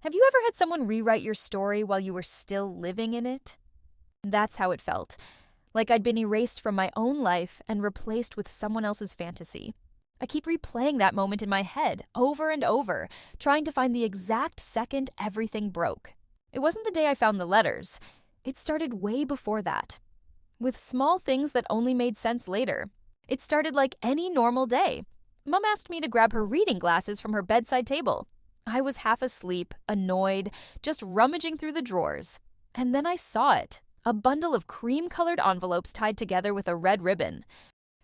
Have you ever had someone rewrite your story while you were still living in it? That's how it felt, like I'd been erased from my own life and replaced with someone else's fantasy. I keep replaying that moment in my head over and over, trying to find the exact second everything broke. It wasn't the day I found the letters. It started way before that, with small things that only made sense later. It started like any normal day. Mom asked me to grab her reading glasses from her bedside table. I was half asleep, annoyed, just rummaging through the drawers. And then I saw it, a bundle of cream-colored envelopes tied together with a red ribbon.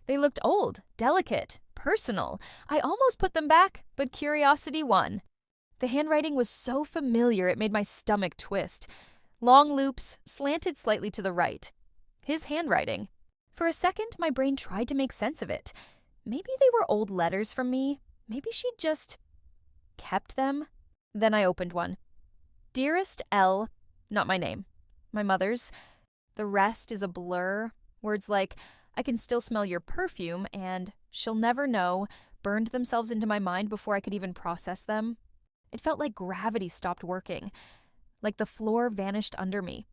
They looked old, delicate, personal. I almost put them back, but curiosity won. The handwriting was so familiar it made my stomach twist. Long loops, slanted slightly to the right. His handwriting. For a second, my brain tried to make sense of it. Maybe they were old letters from me. Maybe she'd just kept them. Then I opened one. Dearest L, not my name, my mother's. The rest is a blur. Words like, I can still smell your perfume, and she'll never know, burned themselves into my mind before I could even process them. It felt like gravity stopped working, like the floor vanished under me.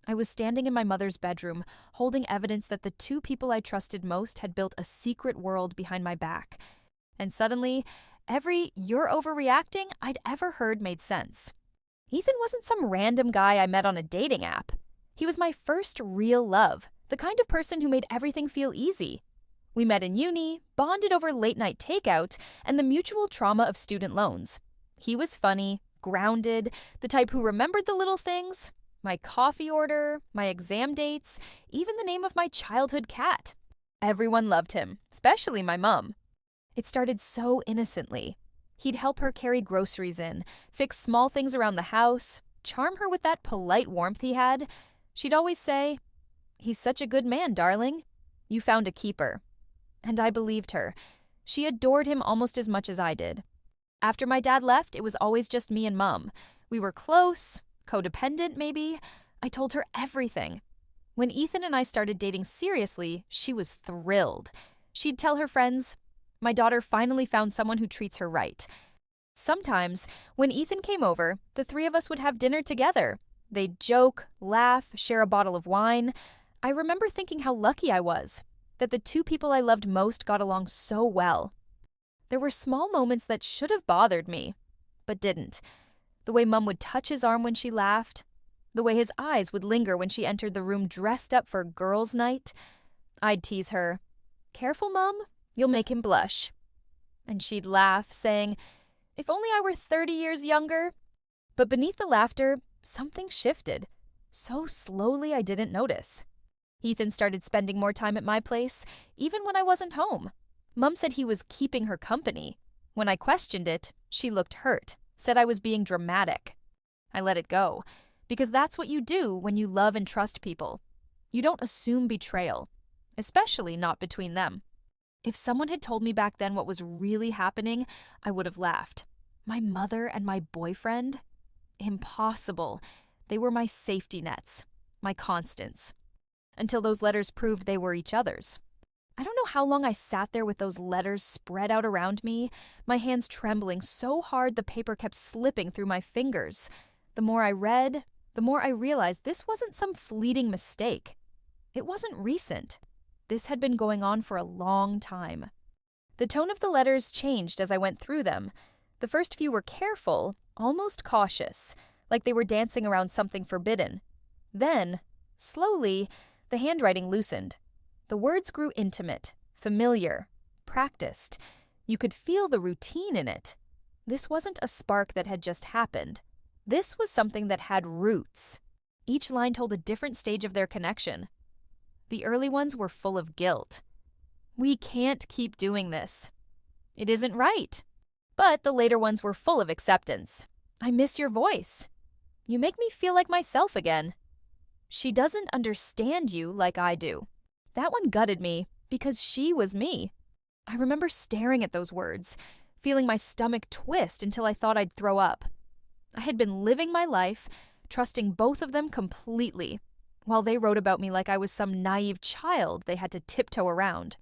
I was standing in my mother's bedroom, holding evidence that the two people I trusted most had built a secret world behind my back. And suddenly, every "you're overreacting" I'd ever heard made sense. Ethan wasn't some random guy I met on a dating app. He was my first real love, the kind of person who made everything feel easy. We met in uni, bonded over late-night takeout, and the mutual trauma of student loans. He was funny, grounded, the type who remembered the little things. My coffee order, my exam dates, even the name of my childhood cat. Everyone loved him, especially my mom. It started so innocently. He'd help her carry groceries in, fix small things around the house, charm her with that polite warmth he had. She'd always say, "He's such a good man, darling. You found a keeper." And I believed her. She adored him almost as much as I did. After my dad left, it was always just me and Mom. We were close, codependent maybe. I told her everything. When Ethan and I started dating seriously, she was thrilled. She'd tell her friends, "My daughter finally found someone who treats her right." Sometimes, when Ethan came over, the three of us would have dinner together. They'd joke, laugh, share a bottle of wine. I remember thinking how lucky I was, that the two people I loved most got along so well. There were small moments that should have bothered me, but didn't. The way Mom would touch his arm when she laughed, the way his eyes would linger when she entered the room dressed up for girls' night. I'd tease her, "Careful, Mom, you'll make him blush." And she'd laugh, saying, "If only I were 30 years younger." But beneath the laughter, something shifted, so slowly I didn't notice. Ethan started spending more time at my place, even when I wasn't home. Mom said he was keeping her company. When I questioned it, she looked hurt, said I was being dramatic. I let it go, because that's what you do when you love and trust people. You don't assume betrayal, especially not between them. If someone had told me back then what was really happening, I would have laughed. My mother and my boyfriend? Impossible. They were my safety nets, my constants. Until those letters proved they were each other's. I don't know how long I sat there with those letters spread out around me, my hands trembling so hard the paper kept slipping through my fingers. The more I read, the more I realized this wasn't some fleeting mistake. It wasn't recent. This had been going on for a long time. The tone of the letters changed as I went through them. The first few were careful, almost cautious, like they were dancing around something forbidden. Then, slowly, the handwriting loosened. The words grew intimate, familiar, practiced. You could feel the routine in it. This wasn't a spark that had just happened. This was something that had roots. Each line told a different stage of their connection. The early ones were full of guilt. "We can't keep doing this. It isn't right." But the later ones were full of acceptance. "I miss your voice. You make me feel like myself again." "She doesn't understand you like I do." That one gutted me because she was me. I remember staring at those words, feeling my stomach twist until I thought I'd throw up. I had been living my life, trusting both of them completely, while they wrote about me like I was some naive child they had to tiptoe around.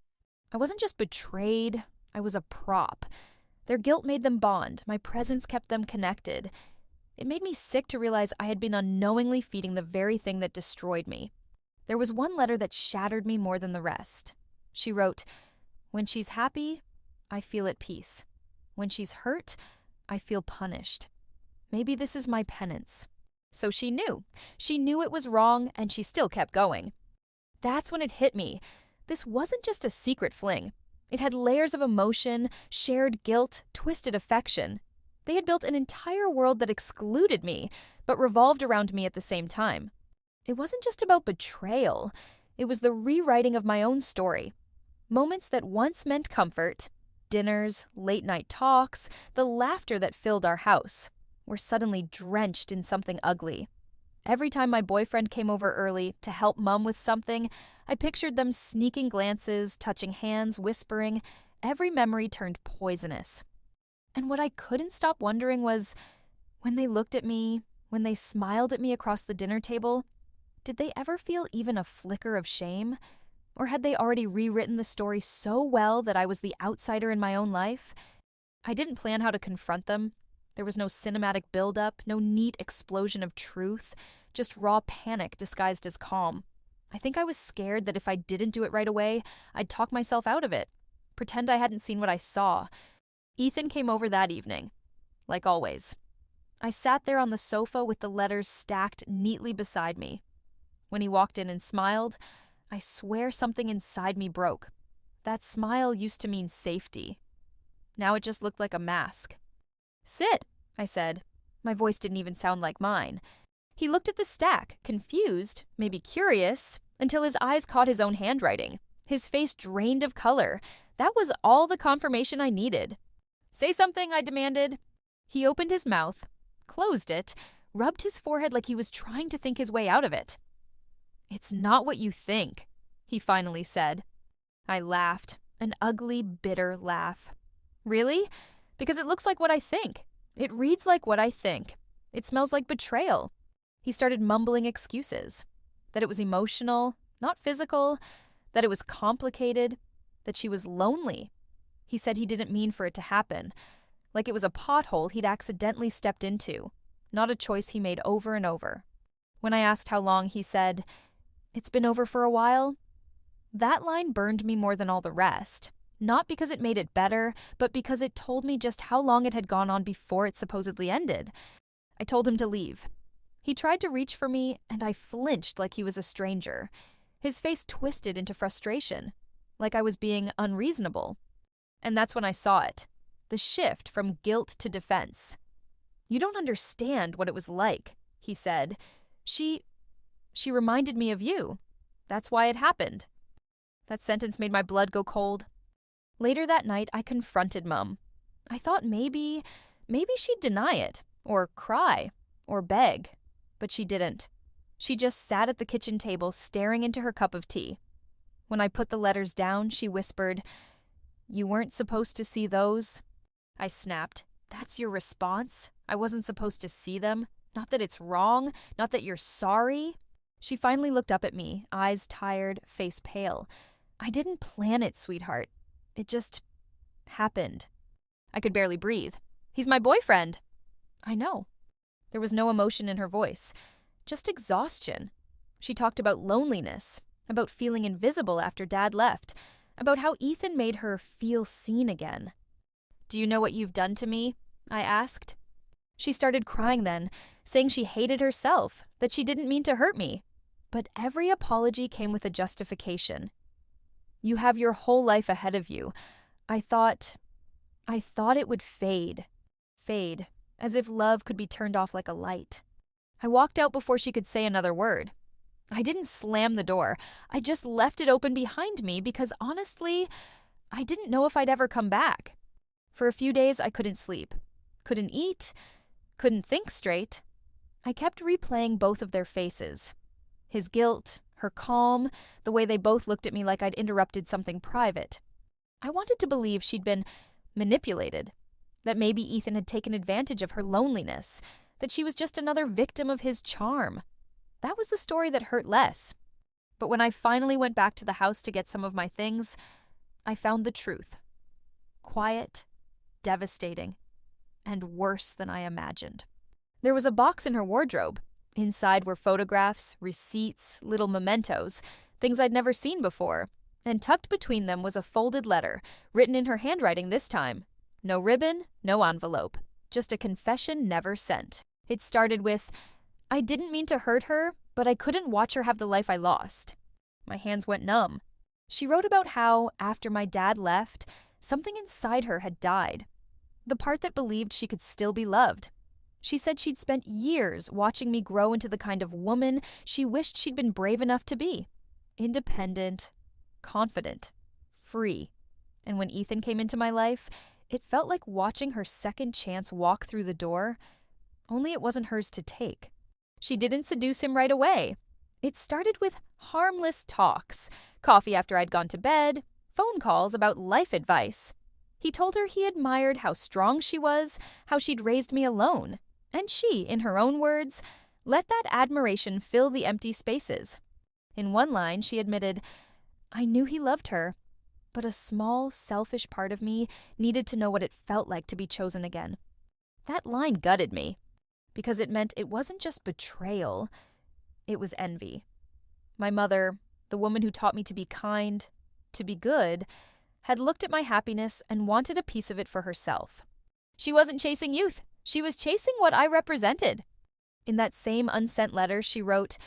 I wasn't just betrayed, I was a prop. Their guilt made them bond, my presence kept them connected. It made me sick to realize I had been unknowingly feeding the very thing that destroyed me. There was one letter that shattered me more than the rest. She wrote, "When she's happy, I feel at peace. When she's hurt, I feel punished. Maybe this is my penance." So she knew. She knew it was wrong, and she still kept going. That's when it hit me. This wasn't just a secret fling. It had layers of emotion, shared guilt, twisted affection. They had built an entire world that excluded me, but revolved around me at the same time. It wasn't just about betrayal. It was the rewriting of my own story. Moments that once meant comfort, dinners, late-night talks, the laughter that filled our house, were suddenly drenched in something ugly. Every time my boyfriend came over early to help Mum with something, I pictured them sneaking glances, touching hands, whispering. Every memory turned poisonous. And what I couldn't stop wondering was, when they looked at me, when they smiled at me across the dinner table, did they ever feel even a flicker of shame? Or had they already rewritten the story so well that I was the outsider in my own life? I didn't plan how to confront them. There was no cinematic buildup, no neat explosion of truth, just raw panic disguised as calm. I think I was scared that if I didn't do it right away, I'd talk myself out of it, pretend I hadn't seen what I saw. Ethan came over that evening, like always. I sat there on the sofa with the letters stacked neatly beside me. When he walked in and smiled, I swear something inside me broke. That smile used to mean safety. Now it just looked like a mask. "Sit," I said. My voice didn't even sound like mine. He looked at the stack, confused, maybe curious, until his eyes caught his own handwriting. His face drained of color. That was all the confirmation I needed. "Say something," I demanded. He opened his mouth, closed it, rubbed his forehead like he was trying to think his way out of it. "It's not what you think," he finally said. I laughed, an ugly, bitter laugh. "Really? Because it looks like what I think. It reads like what I think. It smells like betrayal." He started mumbling excuses. That it was emotional, not physical, that it was complicated, that she was lonely. He said he didn't mean for it to happen, like it was a pothole he'd accidentally stepped into, not a choice he made over and over. When I asked how long, he said, "It's been over for a while." That line burned me more than all the rest. Not because it made it better, but because it told me just how long it had gone on before it supposedly ended. I told him to leave. He tried to reach for me, and I flinched like he was a stranger. His face twisted into frustration, like I was being unreasonable. And that's when I saw it. The shift from guilt to defense. "You don't understand what it was like," he said. She reminded me of you. That's why it happened." That sentence made my blood go cold. Later that night, I confronted Mum. I thought maybe she'd deny it, or cry, or beg. But she didn't. She just sat at the kitchen table staring into her cup of tea. When I put the letters down, she whispered, "You weren't supposed to see those?" I snapped. "That's your response? I wasn't supposed to see them? Not that it's wrong? Not that you're sorry?" She finally looked up at me, eyes tired, face pale. "I didn't plan it, sweetheart. It just happened." I could barely breathe. "He's my boyfriend." "I know." There was no emotion in her voice, just exhaustion. She talked about loneliness, about feeling invisible after Dad left, about how Ethan made her feel seen again. "Do you know what you've done to me?" I asked. She started crying then, saying she hated herself, that she didn't mean to hurt me. But every apology came with a justification. "You have your whole life ahead of you. I thought it would fade, as if love could be turned off like a light." I walked out before she could say another word. I didn't slam the door. I just left it open behind me because, honestly, I didn't know if I'd ever come back. For a few days, I couldn't sleep, couldn't eat, couldn't think straight. I kept replaying both of their faces. His guilt, her calm, the way they both looked at me like I'd interrupted something private. I wanted to believe she'd been manipulated, that maybe Ethan had taken advantage of her loneliness, that she was just another victim of his charm. That was the story that hurt less. But when I finally went back to the house to get some of my things, I found the truth. Quiet, devastating, and worse than I imagined. There was a box in her wardrobe. Inside were photographs, receipts, little mementos, things I'd never seen before. And tucked between them was a folded letter, written in her handwriting this time. No ribbon, no envelope. Just a confession never sent. It started with, "I didn't mean to hurt her, but I couldn't watch her have the life I lost." My hands went numb. She wrote about how, after my dad left, something inside her had died. The part that believed she could still be loved. She said she'd spent years watching me grow into the kind of woman she wished she'd been brave enough to be. Independent, confident, free. And when Ethan came into my life, it felt like watching her second chance walk through the door, only it wasn't hers to take. She didn't seduce him right away. It started with harmless talks, coffee after I'd gone to bed, phone calls about life advice. He told her he admired how strong she was, how she'd raised me alone. And she, in her own words, let that admiration fill the empty spaces. In one line, she admitted, "I knew he loved her, but a small, selfish part of me needed to know what it felt like to be chosen again." That line gutted me, because it meant it wasn't just betrayal, it was envy. My mother, the woman who taught me to be kind, to be good, had looked at my happiness and wanted a piece of it for herself. She wasn't chasing youth, she was chasing what I represented. In that same unsent letter, she wrote,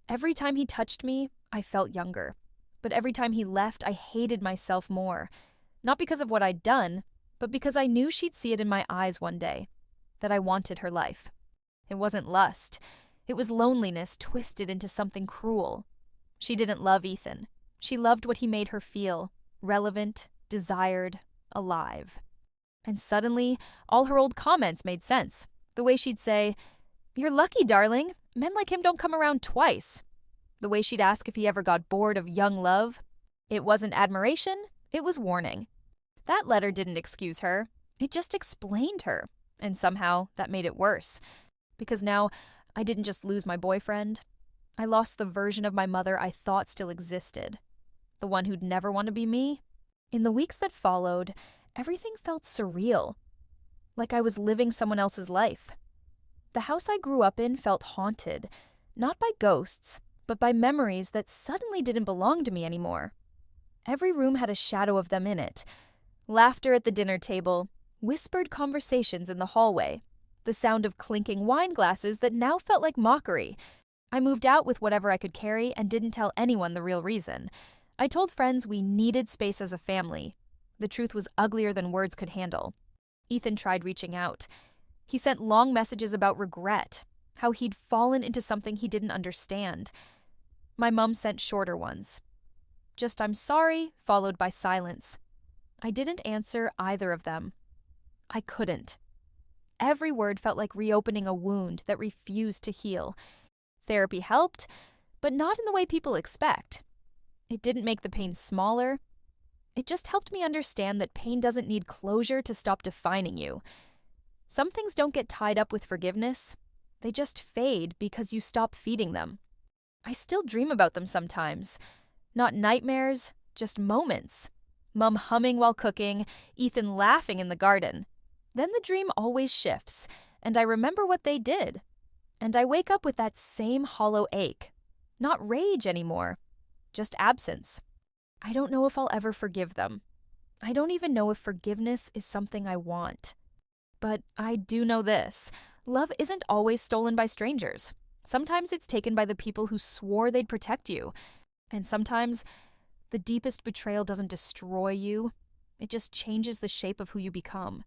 "Every time he touched me, I felt younger. But every time he left, I hated myself more. Not because of what I'd done, but because I knew she'd see it in my eyes one day, that I wanted her life. It wasn't lust. It was loneliness twisted into something cruel. She didn't love Ethan. She loved what he made her feel, relevant, desired, alive." And suddenly, all her old comments made sense. The way she'd say, "You're lucky, darling. Men like him don't come around twice." The way she'd ask if he ever got bored of young love. It wasn't admiration, it was warning. That letter didn't excuse her. It just explained her. And somehow, that made it worse. Because now, I didn't just lose my boyfriend. I lost the version of my mother I thought still existed. The one who'd never want to be me. In the weeks that followed, everything felt surreal. Like I was living someone else's life. The house I grew up in felt haunted. Not by ghosts, but by memories that suddenly didn't belong to me anymore. Every room had a shadow of them in it. Laughter at the dinner table, whispered conversations in the hallway, the sound of clinking wine glasses that now felt like mockery. I moved out with whatever I could carry and didn't tell anyone the real reason. I told friends we needed space as a family. The truth was uglier than words could handle. Ethan tried reaching out. He sent long messages about regret, how he'd fallen into something he didn't understand. My mom sent shorter ones. Just "I'm sorry," followed by silence. I didn't answer either of them. I couldn't. Every word felt like reopening a wound that refused to heal. Therapy helped, but not in the way people expect. It didn't make the pain smaller. It just helped me understand that pain doesn't need closure to stop defining you. Some things don't get tied up with forgiveness. They just fade because you stop feeding them. I still dream about them sometimes. Not nightmares, just moments. Mom humming while cooking, Ethan laughing in the garden. Then the dream always shifts, and I remember what they did. And I wake up with that same hollow ache. Not rage anymore, just absence. I don't know if I'll ever forgive them. I don't even know if forgiveness is something I want. But I do know this. Love isn't always stolen by strangers. Sometimes it's taken by the people who swore they'd protect you. And sometimes the deepest betrayal doesn't destroy you. It just changes the shape of who you become.